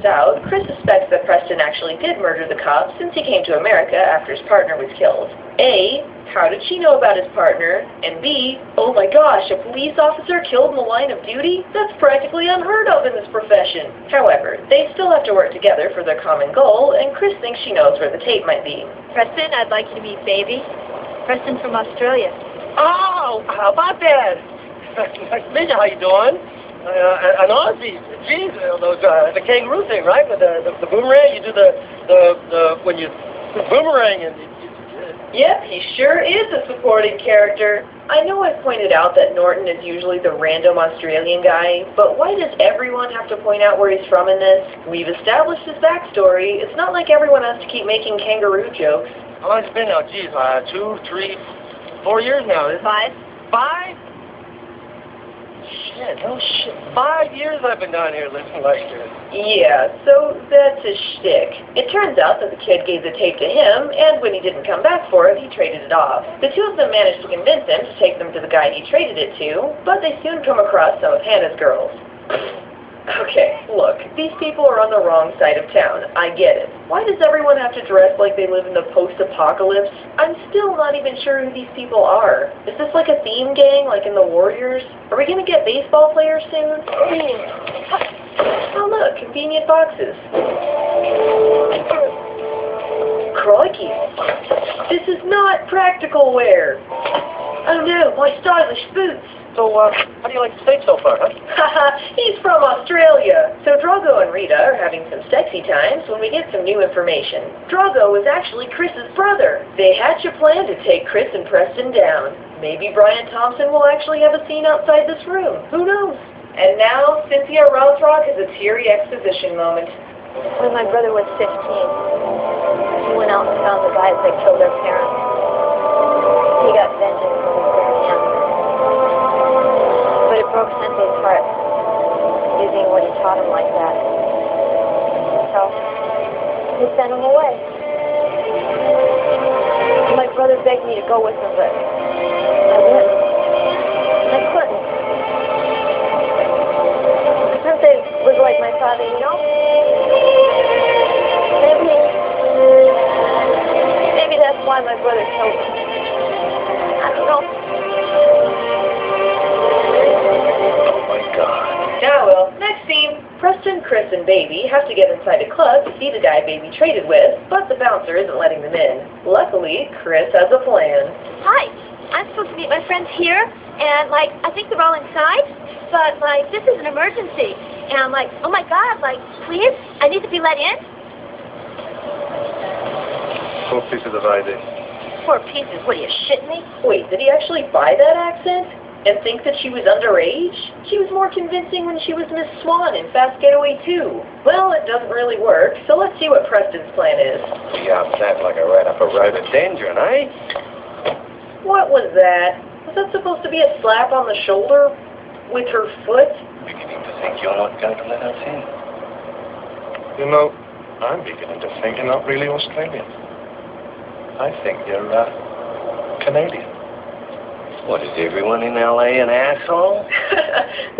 Out, Chris suspects that Preston actually did murder the cop since he came to America after his partner was killed. A, how did she know about his partner? And B, oh my gosh, a police officer killed in the line of duty? That's practically unheard of in this profession. However, they still have to work together for their common goal, and Chris thinks she knows where the tape might be. Preston, I'd like you to meet Baby. Preston from Australia. Oh, how about that? Nice to meet you. How you doing? An Aussie. Geez, the kangaroo thing, right? With the boomerang, you do when you boomerang and. Yep, he sure is a supporting character. I know I've pointed out that Norton is usually the random Australian guy, but why does everyone have to point out where he's from in this? We've established his backstory. It's not like everyone has to keep making kangaroo jokes. How long has it been now? Geez, 2, 3, 4 years now. 5. 5? Shit, no shit. 5 years I've been down here living like this. Yeah, so that's his shtick. It turns out that the kid gave the tape to him, and when he didn't come back for it, he traded it off. The two of them managed to convince him to take them to the guy he traded it to, but they soon come across some of Hannah's girls. Okay, look, these people are on the wrong side of town. I get it. Why does everyone have to dress like they live in the post-apocalypse? I'm still not even sure who these people are. Is this like a theme gang, like in the Warriors? Are we gonna get baseball players soon? Oh look, convenient boxes. Crikey. This is not practical wear. Oh no, my stylish boots. So, how do you like the state so far, huh? Haha, he's from Australia. So Drago and Rita are having some sexy times when we get some new information. Drago is actually Chris's brother. They hatch a plan to take Chris and Preston down. Maybe Brian Thompson will actually have a scene outside this room. Who knows? And now, Cynthia Rothrock has a teary exposition moment. When my brother was 15, he went out and found the guys that killed their parents. He got vengeance on his bare hands. But it broke Sensei's heart, using what he taught him like that. So, he sent him away. My brother begged me to go with him, but I went. I couldn't. Sensei was like my father, you know? Maybe that's why my brother killed him. I don't know. Now, well, next scene. Preston, Chris, and Baby have to get inside a club to see the guy Baby traded with, but the bouncer isn't letting them in. Luckily, Chris has a plan. Hi, I'm supposed to meet my friends here, and, I think they're all inside, but, this is an emergency. And I'm like, oh my God, please, I need to be let in? 4 pieces of ID. 4 pieces? What, are you shitting me? Wait, did he actually buy that accent? And think that she was underage? She was more convincing when she was Miss Swan in Fast Getaway 2. Well, it doesn't really work, so let's see what Preston's plan is. Yeah, that like a right up a ride of danger, eh? What was that? Was that supposed to be a slap on the shoulder? With her foot? Beginning to think you're not going to let us in. You know, I'm beginning to think you're not really Australian. I think you're, Canadian. What, is everyone in L.A. an asshole?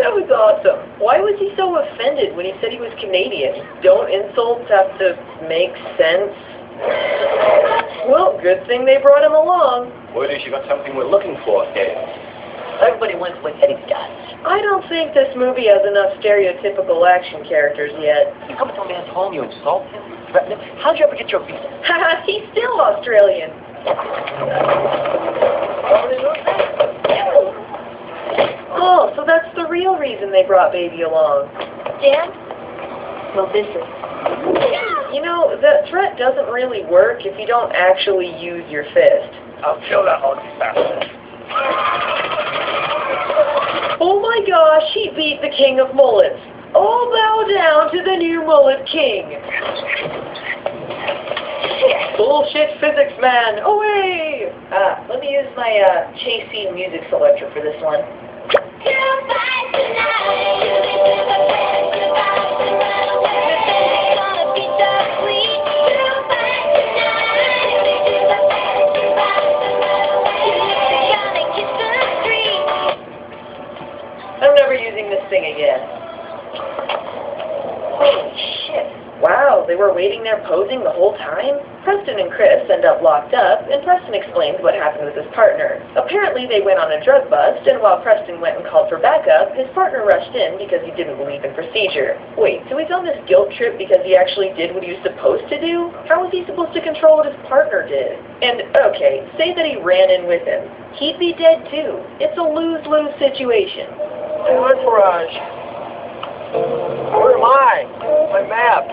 That was awesome. Why was he so offended when he said he was Canadian? Don't insults have to make sense? Well, good thing they brought him along. Word is you got something we're looking for, Dave. Everybody wants what Eddie's got. I don't think this movie has enough stereotypical action characters yet. You come to a man's home, you insult him, you threaten him. How'd you ever get your visa? Haha, he's still Australian. Oh, so that's the real reason they brought Baby along. Dan? Well, this is. You know, that threat doesn't really work if you don't actually use your fist. I'll kill that ugly bastard. Oh my gosh, he beat the king of mullets. All bow down to the new mullet king. Bullshit physics man, away! Let me use my chase scene music selector for this one. I'm never using this thing again. Holy shit. they were waiting there posing the whole time? Preston and Chris end up locked up, and Preston explains what happened with his partner. Apparently they went on a drug bust, and while Preston went and called for backup, his partner rushed in because he didn't believe in procedure. Wait, so he's on this guilt trip because he actually did what he was supposed to do? How was he supposed to control what his partner did? And, okay, say that he ran in with him. He'd be dead too. It's a lose-lose situation. Hey, Entourage. Where am I? My map.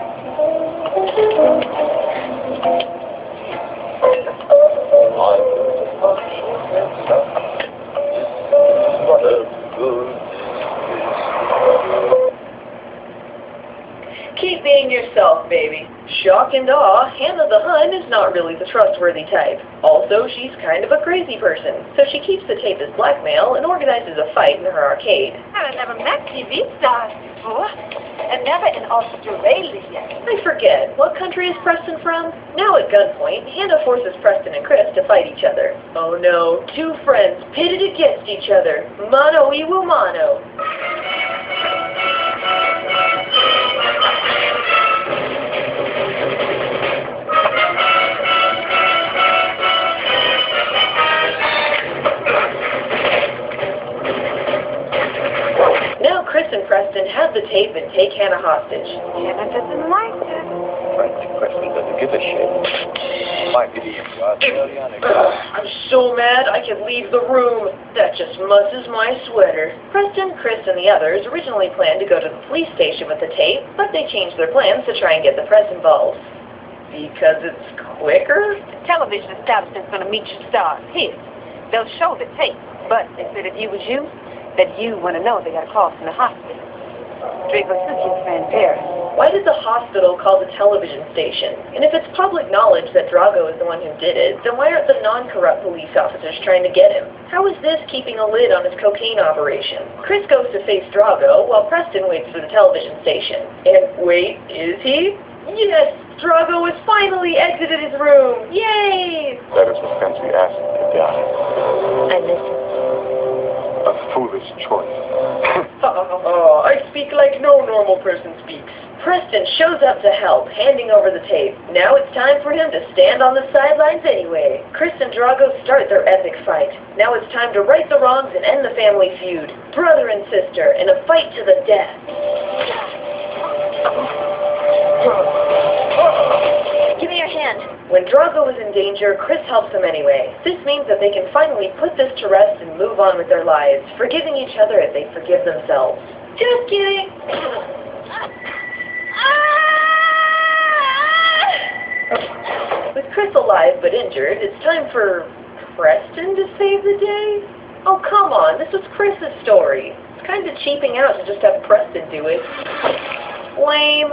Keep being yourself, baby. Shock and awe, Hannah the Hun is not really the trustworthy type. Also, she's kind of a crazy person, so she keeps the tape as blackmail and organizes a fight in her arcade. I've never met TV stars before, and never in Australia. I forget, what country is Preston from? Now at gunpoint, Hannah forces Preston and Chris to fight each other. Oh no, two friends pitted against each other. Mano y mano. Now Chris and Preston have the tape and take Hannah hostage. Hannah doesn't like it. Frankly, Preston doesn't give a shit. My idiot, I'm so mad I could leave the room. That just musses my sweater. Preston, Chris, and the others originally planned to go to the police station with the tape, but they changed their plans to try and get the press involved. Because it's quicker? The television establishment's going to meet your stars here. They'll show the tape, but they said if you was you, that you want to know they got a call from the hospital. Draco took his friend Paris. Why did the hospital call the television station? And if it's public knowledge that Drago is the one who did it, then why aren't the non-corrupt police officers trying to get him? How is this keeping a lid on his cocaine operation? Chris goes to face Drago while Preston waits for the television station. And wait, is he? Yes! Drago has finally exited his room! Yay! That is what fancy asked to die. I listen. A foolish choice. I speak like no normal person speaks. Preston shows up to help, handing over the tape. Now it's time for him to stand on the sidelines anyway. Chris and Drago start their epic fight. Now it's time to right the wrongs and end the family feud. Brother and sister in a fight to the death. Give me your hand. When Drago is in danger, Chris helps him anyway. This means that they can finally put this to rest and move on with their lives, forgiving each other as they forgive themselves. Just kidding! With Chris alive but injured, it's time for Preston to save the day? Oh, come on, this was Chris's story. It's kind of cheaping out to just have Preston do it. Lame.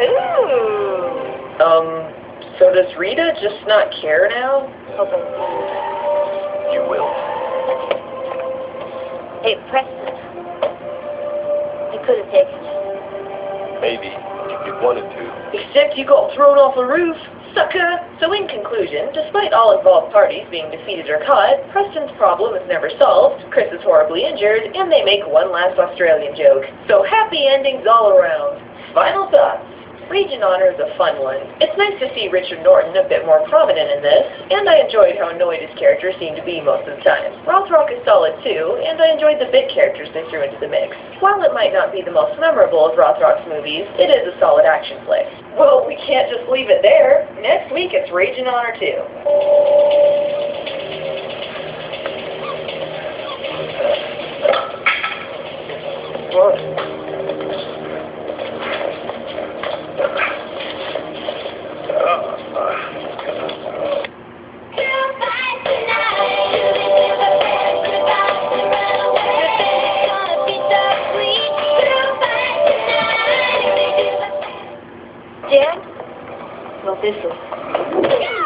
Ooh. So does Rita just not care now? Okay. You will. Hey, Preston. You could have taken it. Maybe, if you wanted to. Except you got thrown off a roof, sucker! So in conclusion, despite all involved parties being defeated or caught, Preston's problem is never solved, Chris is horribly injured, and they make one last Australian joke. So happy endings all around. Final thoughts. Region Honor is a fun one. It's nice to see Richard Norton a bit more prominent in this, and I enjoyed how annoyed his character seemed to be most of the time. Rothrock is solid too, and I enjoyed the bit characters they threw into the mix. While it might not be the most memorable of Rothrock's movies, it is a solid action flick. Well, we can't just leave it there. Next week it's Region Honor 2. What? Dad? Well, this is...